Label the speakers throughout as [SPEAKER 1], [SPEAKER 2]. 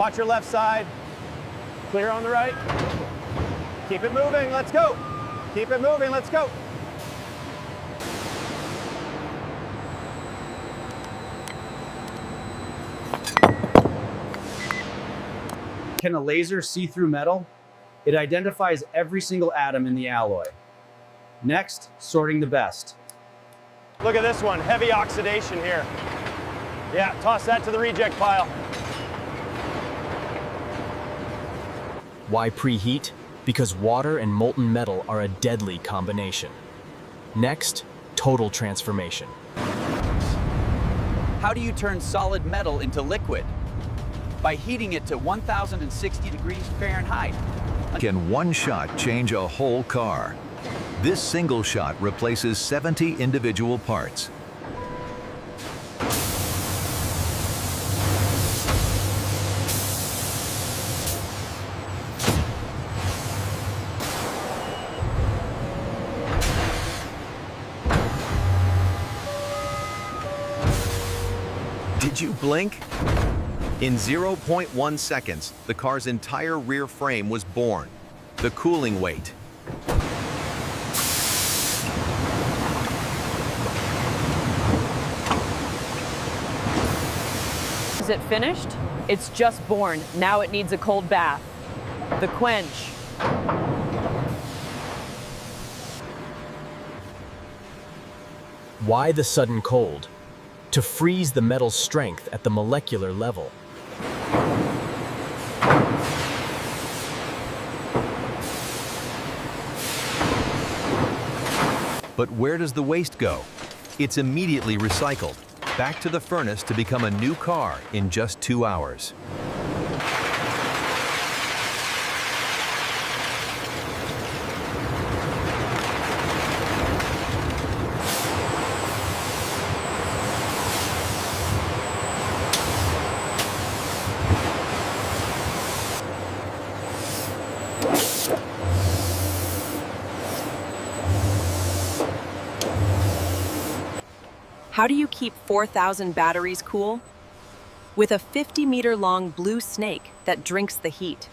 [SPEAKER 1] Watch your left side. Clear on the right. Keep it moving, let's go. Keep it moving, let's go. Can a laser see through metal? It identifies every single atom in the alloy. Next, sorting the best. Look at this one, heavy oxidation here. Yeah, toss that to the reject pile.
[SPEAKER 2] Why preheat? Because water and molten metal are a deadly combination. Next, total transformation.
[SPEAKER 3] How do you turn solid metal into liquid? By heating it to 1060 degrees Fahrenheit.
[SPEAKER 4] Can one shot change a whole car? This single shot replaces 70 individual parts.
[SPEAKER 5] Did you blink? In 0.1 seconds, the car's entire rear frame was born. The cooling weight.
[SPEAKER 6] Is it finished? It's just born. Now it needs a cold bath. The quench.
[SPEAKER 2] Why the sudden cold? To freeze the metal's strength at the molecular level.
[SPEAKER 5] But where does the waste go? It's immediately recycled, back to the furnace to become a new car in just 2 hours.
[SPEAKER 6] How do you keep 4,000 batteries cool? With a 50-meter-long blue snake that drinks the heat.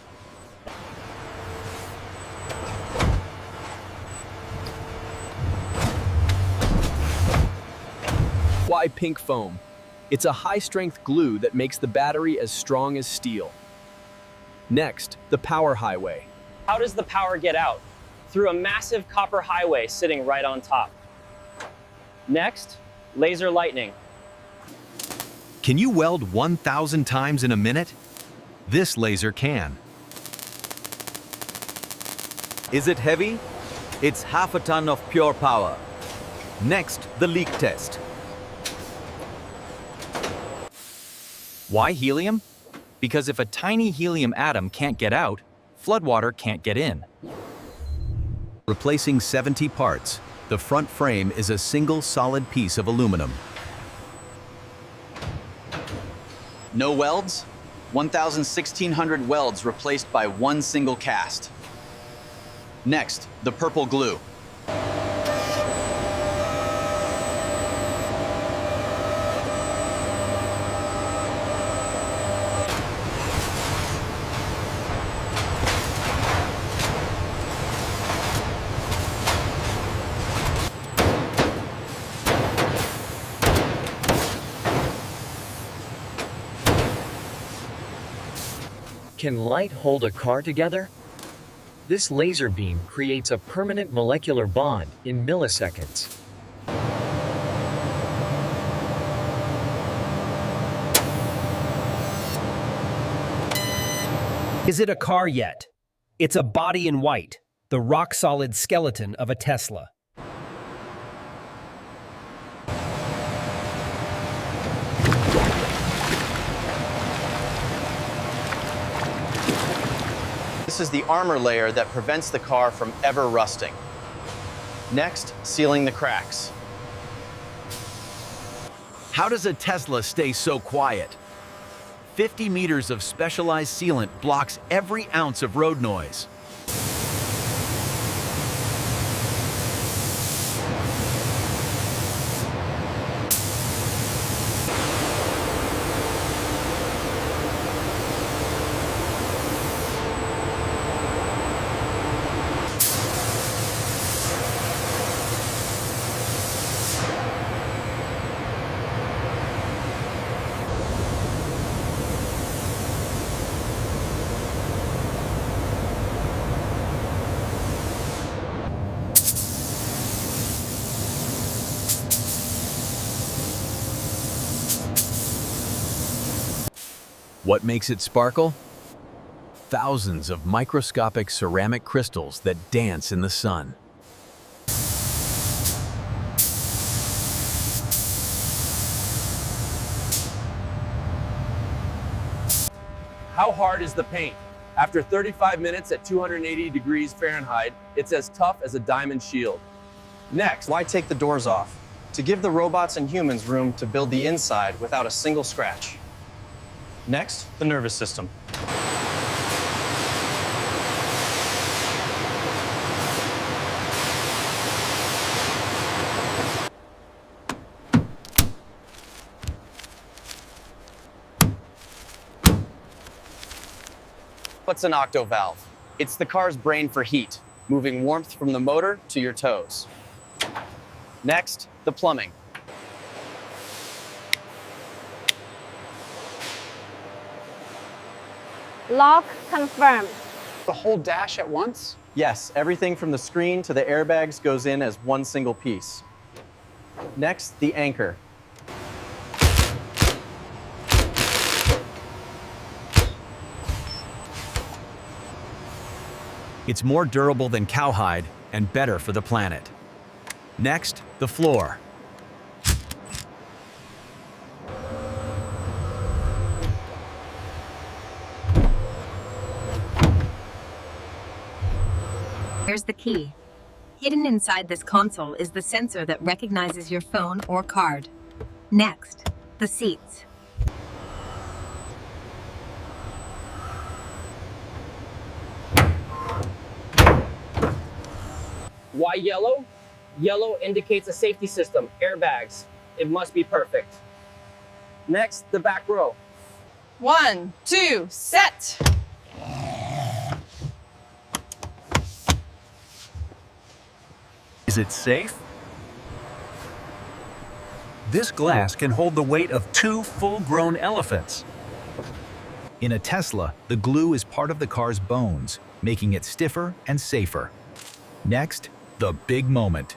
[SPEAKER 2] Why pink foam? It's a high-strength glue that makes the battery as strong as steel. Next, the power highway.
[SPEAKER 7] How does the power get out? Through a massive copper highway sitting right on top. Next, laser lightning.
[SPEAKER 5] Can you weld 1,000 times in a minute? This laser can.
[SPEAKER 3] Is it heavy? It's half a ton of pure power. Next, the leak test. Why helium? Because if a tiny helium atom can't get out, floodwater can't get in.
[SPEAKER 5] Replacing 70 parts, the front frame is a single solid piece of aluminum.
[SPEAKER 3] No welds? 1,600 welds replaced by one single cast. Next, the purple glue.
[SPEAKER 8] Can light hold a car together? This laser beam creates a permanent molecular bond in milliseconds.
[SPEAKER 9] Is it a car yet? It's a body in white, the rock-solid skeleton of a Tesla.
[SPEAKER 3] This is the armor layer that prevents the car from ever rusting. Next, sealing the cracks.
[SPEAKER 5] How does a Tesla stay so quiet? 50 meters of specialized sealant blocks every ounce of road noise.
[SPEAKER 4] What makes it sparkle? Thousands of microscopic ceramic crystals that dance in the sun.
[SPEAKER 10] How hard is the paint? After 35 minutes at 280 degrees Fahrenheit, it's as tough as a diamond shield.
[SPEAKER 7] Next, why take the doors off? To give the robots and humans room to build the inside without a single scratch. Next, the nervous system. What's an octovalve? It's the car's brain for heat, moving warmth from the motor to your toes. Next, the plumbing.
[SPEAKER 11] Lock confirmed.
[SPEAKER 1] The whole dash at once?
[SPEAKER 7] Yes, everything from the screen to the airbags goes in as one single piece. Next, the anchor.
[SPEAKER 4] It's more durable than cowhide and better for the planet. Next, the floor.
[SPEAKER 11] Here's the key. Hidden inside this console is the sensor that recognizes your phone or card. Next, the seats.
[SPEAKER 7] Why yellow? Yellow indicates a safety system, airbags. It must be perfect. Next, the back row.
[SPEAKER 12] 1, 2, set!
[SPEAKER 4] Is it safe? This glass can hold the weight of 2 full-grown elephants. In a Tesla, the glue is part of the car's bones, making it stiffer and safer. Next, the big moment.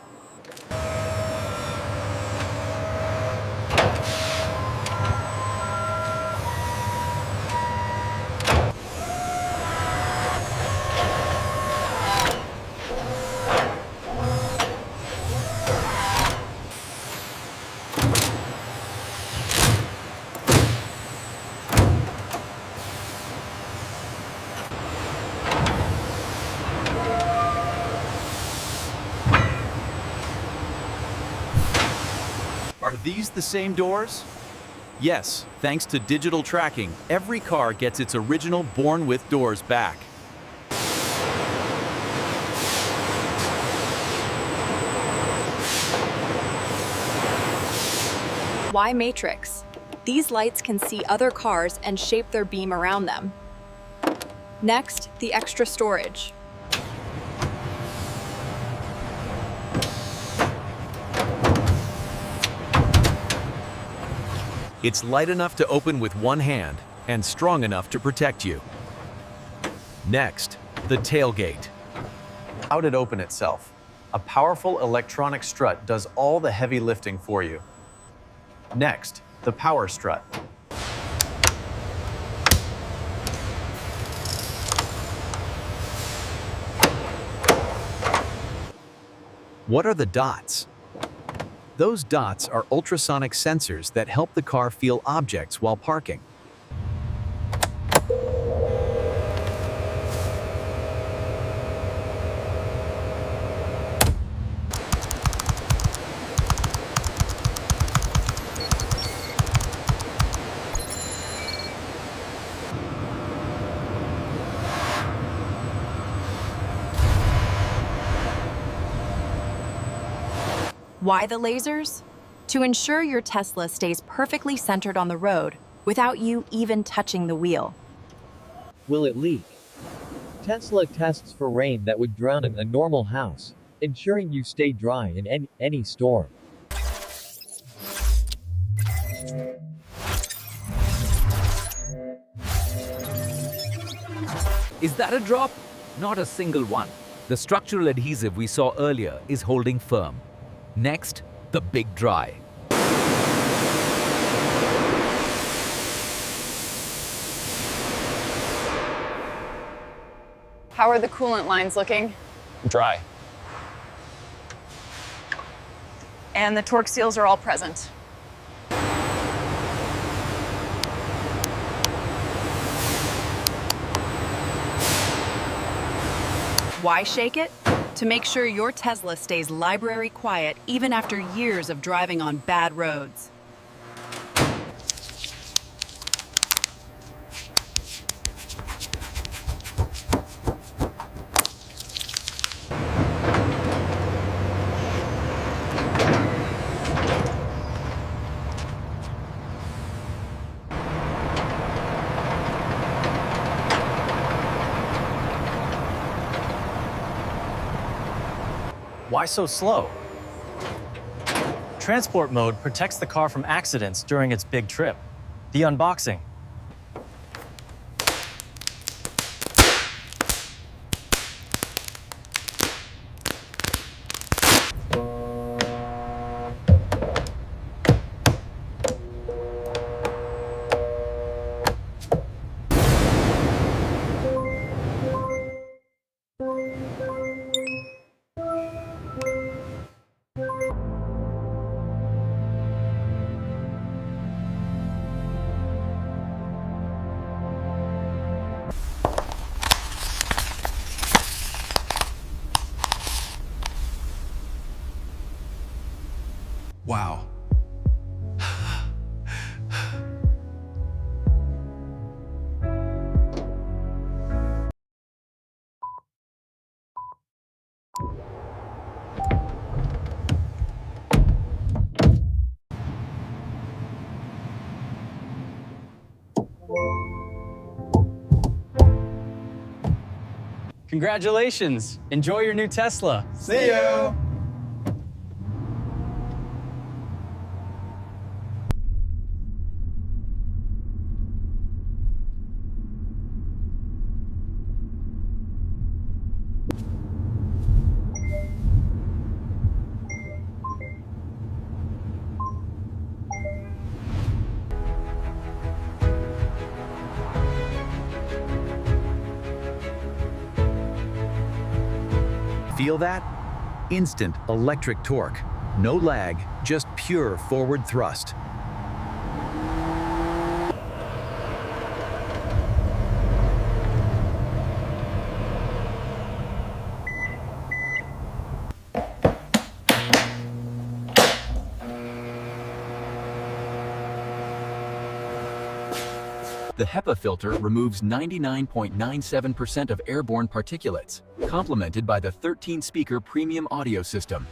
[SPEAKER 3] Are these the same doors? Yes, thanks to digital tracking, every car gets its original Born With doors back.
[SPEAKER 6] Why matrix? These lights can see other cars and shape their beam around them. Next, the extra storage.
[SPEAKER 3] It's light enough to open with one hand and strong enough to protect you. Next, the tailgate.
[SPEAKER 7] How'd it open itself? A powerful electronic strut does all the heavy lifting for you. Next, the power strut.
[SPEAKER 3] What are the dots? Those dots are ultrasonic sensors that help the car feel objects while parking.
[SPEAKER 6] Why the lasers? To ensure your Tesla stays perfectly centered on the road without you even touching the wheel.
[SPEAKER 8] Will it leak? Tesla tests for rain that would drown in a normal house, ensuring you stay dry in any storm.
[SPEAKER 13] Is that a drop? Not a single one. The structural adhesive we saw earlier is holding firm. Next, the big dry.
[SPEAKER 12] How are the coolant lines looking?
[SPEAKER 10] Dry.
[SPEAKER 12] And the torque seals are all present.
[SPEAKER 6] Why shake it? To make sure your Tesla stays library quiet even after years of driving on bad roads.
[SPEAKER 14] Why so slow? Transport mode protects the car from accidents during its big trip. The unboxing.
[SPEAKER 5] Wow.
[SPEAKER 14] Congratulations! Enjoy your new Tesla.
[SPEAKER 1] See you!
[SPEAKER 4] Feel that? Instant electric torque. No lag, just pure forward thrust.
[SPEAKER 3] The HEPA filter removes 99.97% of airborne particulates, complemented by the 13-speaker premium audio system.